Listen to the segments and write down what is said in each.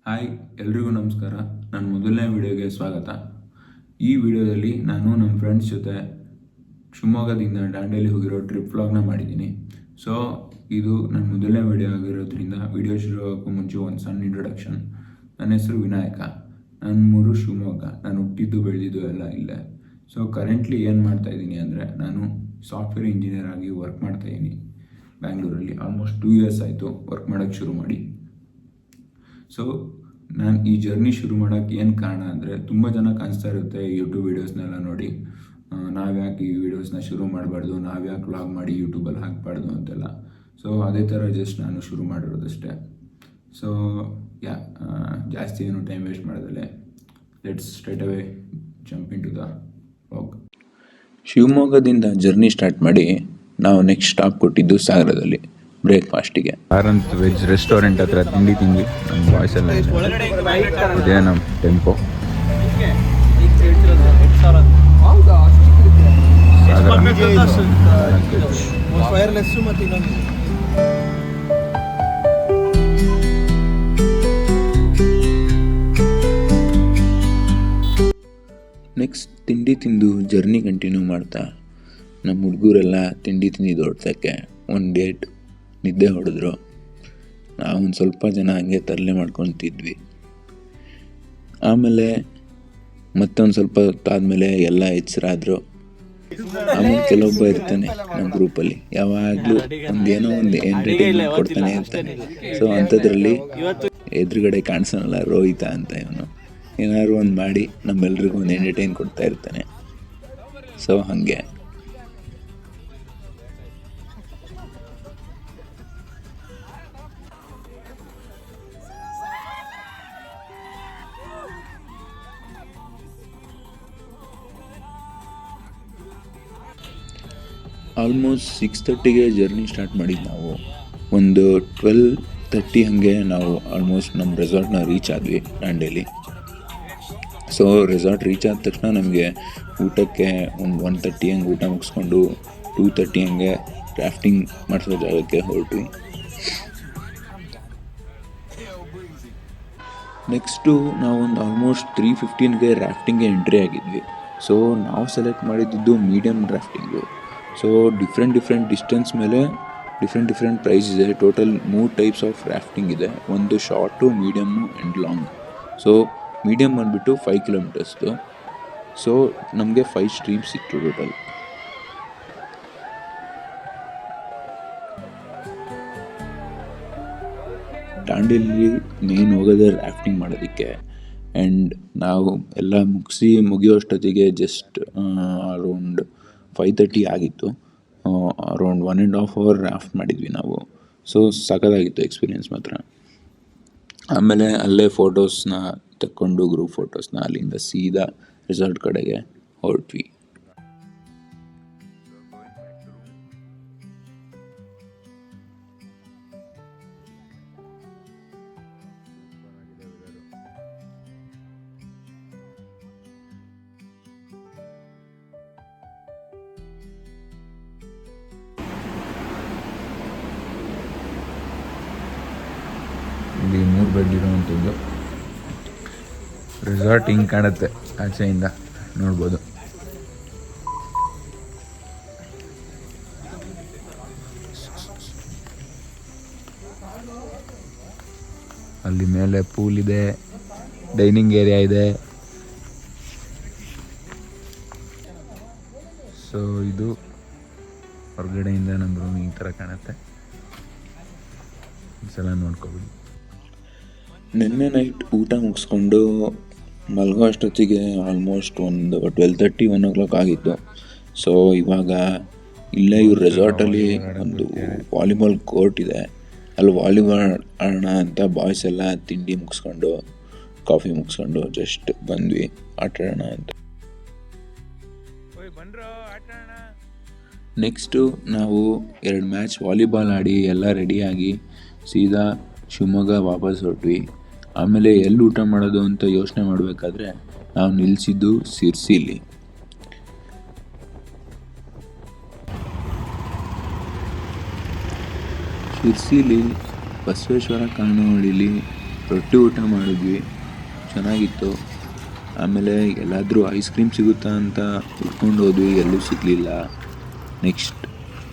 Hi, ಎಲ್ರಿಗೂ ನಮಸ್ಕಾರ. ನನ್ನ ಮೊದಲನೇ ವಿಡಿಯೋಗೆ ಸ್ವಾಗತ. ಈ ವಿಡಿಯೋದಲ್ಲಿ ನಾನು ನಮ್ಮ ಫ್ರೆಂಡ್ಸ್ ಜೊತೆ ಶಿವಮೊಗ್ಗದಿಂದ ದಾಂಡೇಲಿ ಹೋಗಿರೋ ಟ್ರಿಪ್ ವ್ಲಾಗ್ನ ಮಾಡಿದ್ದೀನಿ. ಸೊ ಇದು ನನ್ನ ಮೊದಲನೇ ವಿಡಿಯೋ ಆಗಿರೋದ್ರಿಂದ ವಿಡಿಯೋ ಶುರು ಆಗೋಕ್ಕೂ ಮುಂಚೆ ಒಂದು ಸಣ್ಣ ಇಂಟ್ರೊಡಕ್ಷನ್. ನನ್ನ ಹೆಸರು ವಿನಾಯಕ. ನನ್ನ ಊರು ಶಿವಮೊಗ್ಗ. ನಾನು ಹುಟ್ಟಿದ್ದು ಬೆಳೆದಿದ್ದು ಎಲ್ಲ ಇಲ್ಲೇ. ಸೊ ಕರೆಂಟ್ಲಿ ಏನು ಮಾಡ್ತಾಯಿದ್ದೀನಿ ಅಂದರೆ, ನಾನು ಸಾಫ್ಟ್ವೇರ್ ಇಂಜಿನಿಯರ್ ಆಗಿ ವರ್ಕ್ ಮಾಡ್ತಾಯಿದ್ದೀನಿ ಬ್ಯಾಂಗ್ಳೂರಲ್ಲಿ. ಆಲ್ಮೋಸ್ಟ್ 2 years ಆಯಿತು ವರ್ಕ್ ಮಾಡೋಕ್ಕೆ ಶುರು ಮಾಡಿ. ಸೊ ನಾನು ಈ ಜರ್ನಿ ಶುರು ಮಾಡೋಕ್ಕೆ ಏನು ಕಾರಣ ಅಂದರೆ, ತುಂಬ ಜನ ಕಾಣಿಸ್ತಾ ಇರುತ್ತೆ ಯೂಟ್ಯೂಬ್ ವೀಡಿಯೋಸ್ನೆಲ್ಲ ನೋಡಿ, ನಾವ್ಯಾಕೆ ಈ ವಿಡಿಯೋಸ್ನ ಶುರು ಮಾಡಬಾರ್ದು, ನಾವ್ಯಾಕೆ ವ್ಲಾಗ್ ಮಾಡಿ ಯೂಟ್ಯೂಬಲ್ಲಿ ಹಾಕಬಾರ್ದು ಅಂತೆಲ್ಲ. ಸೊ ಅದೇ ಥರ ಜಸ್ಟ್ ನಾನು ಶುರು ಮಾಡಿರೋದಷ್ಟೇ. ಸೊ ಜಾಸ್ತಿ ಏನು ಟೈಮ್ ವೇಸ್ಟ್ ಮಾಡೋದಲ್ಲೇ let's straight away jump into the vlog. ಶಿವಮೊಗ್ಗದಿಂದ ಜರ್ನಿ ಸ್ಟಾರ್ಟ್ ಮಾಡಿ ನಾವು ನೆಕ್ಸ್ಟ್ ಸ್ಟಾಪ್ ಕೊಟ್ಟಿದ್ದು ಸಾಗರದಲ್ಲಿ ಬ್ರೇಕ್ಫಾಸ್ಟಿಗೆ. ಆರಂತ್ ವೆಜ್ ರೆಸ್ಟೋರೆಂಟ್ ಹತ್ರ ತಿಂಡಿ ನಮ್ಮ ಬಾಯ್ಸ್ ಎಲ್ಲ ಇದೇ ನಮ್ಮ ಟೆಂಪೋ. ನೆಕ್ಸ್ಟ್ ತಿಂಡಿ ತಿಂದು ಜರ್ನಿ ಕಂಟಿನ್ಯೂ ಮಾಡ್ತಾ ನಮ್ಮ ಹುಡುಗರೆಲ್ಲ ತಿಂಡಿ ತಿಂದಿದ್ದು ಹೊಡ್ಸೋಕ್ಕೆ ಒಂದು ಡೇಟ್ ನಿದ್ದೆ ಹೊಡೆದ್ರು. ನಾವೊಂದು ಸ್ವಲ್ಪ ಜನ ಹಂಗೆ ತರಲೆ ಮಾಡ್ಕೊತಿದ್ವಿ. ಆಮೇಲೆ ಮತ್ತೊಂದು ಸ್ವಲ್ಪ ಹೊತ್ತಾದಮೇಲೆ ಎಲ್ಲ ಎಚ್ಚರಾದರು. ಆಮೇಲೆ ಕೆಲವೊಬ್ಬ ಇರ್ತಾನೆ ನಮ್ಮ ಗ್ರೂಪಲ್ಲಿ, ಯಾವಾಗಲೂ ಏನೋ ಒಂದು ಎಂಟರ್ಟೈನ್ಮೆಂಟ್ ಕೊಡ್ತಾನೆ ಇರ್ತಾನೆ. ಸೊ ಅಂಥದ್ರಲ್ಲಿ ಎದುರುಗಡೆ ಕಾಣಿಸೋನಲ್ಲ ರೋಹಿತ ಅಂತ, ಇವನು ಏನಾದ್ರು ಒಂದು ಮಾಡಿ ನಮ್ಮೆಲ್ರಿಗೂ ಒಂದು ಎಂಟರ್ಟೈನ್ ಕೊಡ್ತಾ ಇರ್ತಾನೆ. ಸೊ ಹಾಗೆ ಆಲ್ಮೋಸ್ಟ್ 6:30ಗೆ ಜರ್ನಿ ಸ್ಟಾರ್ಟ್ ಮಾಡಿದ್ದು ನಾವು. ಒಂದು 12:30 ಹಾಗೆ ನಾವು ಆಲ್ಮೋಸ್ಟ್ ನಮ್ಮ ರೆಸಾರ್ಟ್ನ ರೀಚ್ ಆದ್ವಿ ದಾಂಡೇಲಿ. ಸೊ ರೆಸಾರ್ಟ್ ರೀಚ್ ಆದ ತಕ್ಷಣ ನಮಗೆ ಊಟಕ್ಕೆ ಒಂದು 1:30 ಹಂಗೆ ಊಟ ಮುಗಿಸ್ಕೊಂಡು 2:30 ಹಂಗೆ ರಾಫ್ಟಿಂಗ್ ಮಾಡಿಸೋ ಜಾಗಕ್ಕೆ ಹೊರಟ್ವಿ. ನೆಕ್ಸ್ಟು ನಾವೊಂದು ಆಲ್ಮೋಸ್ಟ್ 3:15ಗೆ ರಾಫ್ಟಿಂಗ್ಗೆ ಎಂಟ್ರಿ ಆಗಿದ್ವಿ. ಸೊ ನಾವು ಸೆಲೆಕ್ಟ್ ಮಾಡಿದ್ದು medium rafting. So different distance ಮೇಲೆ ಡಿಫ್ರೆಂಟ್ ಪ್ರೈಸ್ ಇದೆ. ಟೋಟಲ್ 3 ಟೈಪ್ಸ್ ಆಫ್ ರಾಫ್ಟಿಂಗ್ ಇದೆ. ಒಂದು short, medium and long. So medium ಬಂದುಬಿಟ್ಟು 5 kilometers. ಸೊ ನಮಗೆ 5 ಸ್ಟ್ರೀಮ್ಸ್ ಇತ್ತು ಟೋಟಲ್. ದಾಂಡೇಲಿ ಮೇನ್ ಹೋಗೋದೇ ರಾಫ್ಟಿಂಗ್ ಮಾಡೋದಕ್ಕೆ. ಆ್ಯಂಡ್ ನಾವು ಎಲ್ಲ ಮುಗಿಯೋಷ್ಟೊತ್ತಿಗೆ ಜಸ್ಟ್ ಅರೌಂಡ್ 5:30 ಆಗಿತ್ತು. ಅರೌಂಡ್ 1.5 hour ರಾಫ್ಟ್ ಮಾಡಿದ್ವಿ ನಾವು. ಸೊ ಸಖತ್ತಾಗಿತ್ತು ಎಕ್ಸ್ಪೀರಿಯೆನ್ಸ್ ಮಾತ್ರ. ಆಮೇಲೆ ಅಲ್ಲೇ ಫೋಟೋಸ್ನ ತಕ್ಕೊಂಡು ಗ್ರೂಪ್ ಫೋಟೋಸ್ನ ಅಲ್ಲಿಂದ ಸೀದಾ ರೆಸಾರ್ಟ್ ಕಡೆಗೆ ಹೊರಟ್ವಿ. ಇಲ್ಲಿ 3 ಬೆಡ್ ಇರುವಂಥದ್ದು ರೆಸಾರ್ಟ್ ಹಿಂಗೆ ಕಾಣುತ್ತೆ ಆಚೆಯಿಂದ ನೋಡ್ಬೋದು. ಅಲ್ಲಿ ಮೇಲೆ ಪೂಲ್ ಇದೆ, ಡೈನಿಂಗ್ ಏರಿಯಾ ಇದೆ. ಸೊ ಇದು ಹೊರಗಡೆಯಿಂದ ನಮ್ಮ ರೂಮ್ ಈ ಥರ ಕಾಣುತ್ತೆ. ಒಂದ್ಸಲ ನೋಡ್ಕೊಬಿಡಿ. ನಿನ್ನೆ ನೈಟ್ ಊಟ ಮುಗಿಸ್ಕೊಂಡು ಮಲಗೋ ಅಷ್ಟೊತ್ತಿಗೆ ಆಲ್ಮೋಸ್ಟ್ ಒಂದು 12:30, 1 o'clock ಆಗಿತ್ತು. ಸೊ ಇವಾಗ ಇಲ್ಲೇ ಇವ್ರ ರೆಸಾರ್ಟಲ್ಲಿ ಒಂದು ವಾಲಿಬಾಲ್ ಕೋರ್ಟ್ ಇದೆ. ಅಲ್ಲಿ ವಾಲಿಬಾಲ್ ಆಡೋಣ ಅಂತ ಬಾಯ್ಸ್ ಎಲ್ಲ ತಿಂಡಿ ಮುಗಿಸ್ಕೊಂಡು ಕಾಫಿ ಮುಗಿಸ್ಕೊಂಡು ಜಸ್ಟ್ ಬಂದ್ವಿ ಆಟಾಡೋಣ ಅಂತ. ನೆಕ್ಸ್ಟು ನಾವು 2 ಮ್ಯಾಚ್ ವಾಲಿಬಾಲ್ ಆಡಿ ಎಲ್ಲ ರೆಡಿಯಾಗಿ ಸೀದಾ ಶಿವಮೊಗ್ಗ ವಾಪಸ್ ಹೊರಟ್ವಿ. ಆಮೇಲೆ ಎಲ್ಲಿ ಊಟ ಮಾಡೋದು ಅಂತ ಯೋಚನೆ ಮಾಡಬೇಕಾದ್ರೆ ನಾವು ನಿಲ್ಲಿಸಿದ್ದು ಶಿರ್ಸಿಲಿ. ಶಿರ್ಸಿಲಿ ಬಸವೇಶ್ವರ ಕಾಣೋಹಳ್ಳಿಲಿ ರೊಟ್ಟಿ ಊಟ ಮಾಡಿದ್ವಿ, ಚೆನ್ನಾಗಿತ್ತು. ಆಮೇಲೆ ಎಲ್ಲಾದರೂ ಐಸ್ ಕ್ರೀಮ್ ಸಿಗುತ್ತಾ ಅಂತ ಹುಡ್ಕೊಂಡು ಹೋದ್ವಿ, ಎಲ್ಲೂ ಸಿಗಲಿಲ್ಲ. ನೆಕ್ಸ್ಟ್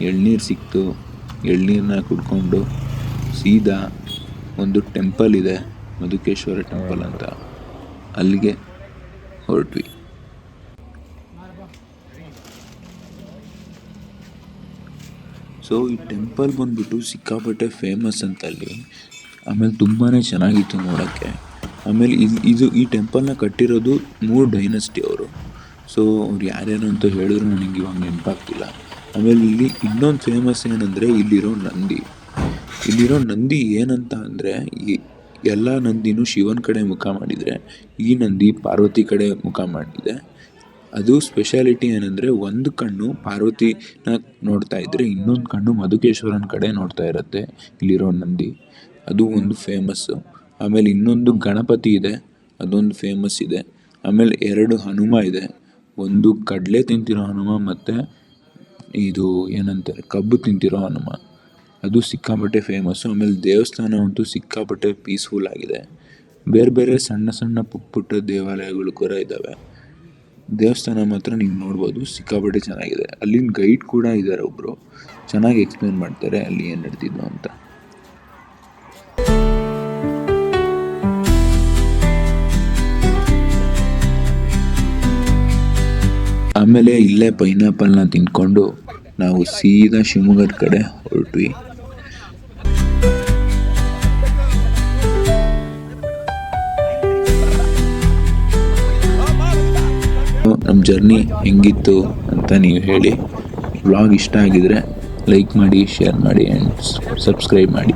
ಎಳ್ನೀರು ಸಿಕ್ತು, ಎಳ್ನೀರನ್ನ ಕುಡ್ಕೊಂಡು ಸೀದಾ ಒಂದು ಟೆಂಪಲ್ ಇದೆ, ಮಧುಕೇಶ್ವರ ಟೆಂಪಲ್ ಅಂತ, ಅಲ್ಲಿಗೆ ಹೊರಟ್ವಿ. ಸೊ ಈ ಟೆಂಪಲ್ ಬಂದ್ಬಿಟ್ಟು ಸಿಕ್ಕಾಪಟ್ಟೆ ಫೇಮಸ್ ಅಂತ ಅಲ್ಲಿ. ಆಮೇಲೆ ತುಂಬಾ ಚೆನ್ನಾಗಿತ್ತು ನೋಡೋಕ್ಕೆ. ಆಮೇಲೆ ಈ ಟೆಂಪಲ್ನ ಕಟ್ಟಿರೋದು 3 ಡೈನಸ್ಟಿ ಅವರು. ಸೊ ಅವ್ರು ಯಾರ್ಯಾರು ಅಂತ ಹೇಳಿದ್ರು ನನಗೆ ಇವಾಗ ನೆನಪಾಗ್ತಿಲ್ಲ. ಆಮೇಲೆ ಇಲ್ಲಿ ಇನ್ನೊಂದು ಫೇಮಸ್ ಏನಂದರೆ ಇಲ್ಲಿರೋ ನಂದಿ ಏನಂತ ಅಂದರೆ, ಈ ಎಲ್ಲ ನಂದಿನೂ ಶಿವನ ಕಡೆ ಮುಖ ಮಾಡಿದರೆ, ಈ ನಂದಿ ಪಾರ್ವತಿ ಕಡೆ ಮುಖ ಮಾಡಿದೆ. ಅದು ಸ್ಪೆಷಾಲಿಟಿ ಏನಂದರೆ, ಒಂದು ಕಣ್ಣು ಪಾರ್ವತಿನ ನೋಡ್ತಾ ಇದ್ದರೆ ಇನ್ನೊಂದು ಕಣ್ಣು ಮಧುಕೇಶ್ವರನ ಕಡೆ ನೋಡ್ತಾ ಇರುತ್ತೆ ಇಲ್ಲಿರೋ ನಂದಿ. ಅದು ಒಂದು ಫೇಮಸ್ಸು. ಆಮೇಲೆ ಇನ್ನೊಂದು ಗಣಪತಿ ಇದೆ, ಅದೊಂದು ಫೇಮಸ್ ಇದೆ. ಆಮೇಲೆ 2 ಹನುಮ ಇದೆ, ಒಂದು ಕಡಲೆ ತಿಂತಿರೋ ಹನುಮ ಮತ್ತು ಇದು ಏನಂತಾರೆ ಕಬ್ಬು ತಿಂತಿರೋ ಹನುಮ. ಅದು ಸಿಕ್ಕಾಪಟ್ಟೆ ಫೇಮಸ್ಸು. ಆಮೇಲೆ ದೇವಸ್ಥಾನ ಅಂತೂ ಸಿಕ್ಕಾಪಟ್ಟೆ ಪೀಸ್ಫುಲ್ ಆಗಿದೆ. ಬೇರೆ ಬೇರೆ ಸಣ್ಣ ಸಣ್ಣ ಪುಟ್ಟ ದೇವಾಲಯಗಳು ಕೂಡ ಇದ್ದಾವೆ. ದೇವಸ್ಥಾನ ಮಾತ್ರ ನೀವು ನೋಡ್ಬೋದು, ಸಿಕ್ಕಾಪಟ್ಟೆ ಚೆನ್ನಾಗಿದೆ. ಅಲ್ಲಿನ ಗೈಡ್ ಕೂಡ ಇದ್ದಾರೆ ಒಬ್ಬರು, ಚೆನ್ನಾಗಿ ಎಕ್ಸ್ಪ್ಲೇನ್ ಮಾಡ್ತಾರೆ ಅಲ್ಲಿ ಏನು ನಡೆದಿದ್ದು ಅಂತ. ಆಮೇಲೆ ಇಲ್ಲೇ ಪೈನಾಪಲ್ನ ತಿಂದ್ಕೊಂಡು ನಾವು ಸೀದಾ ಶಿವಮೊಗ್ಗದ ಕಡೆ ಹೊರಟ್ವಿ. ನಮ್ಮ ಜರ್ನಿ ಹೆಂಗಿತ್ತು ಅಂತ ನೀವು ಹೇಳಿ. ವ್ಲಾಗ್ ಇಷ್ಟ ಆಗಿದ್ರೆ ಲೈಕ್ ಮಾಡಿ, ಶೇರ್ ಮಾಡಿ ಆ್ಯಂಡ್ ಸಬ್ಸ್ಕ್ರೈಬ್ ಮಾಡಿ.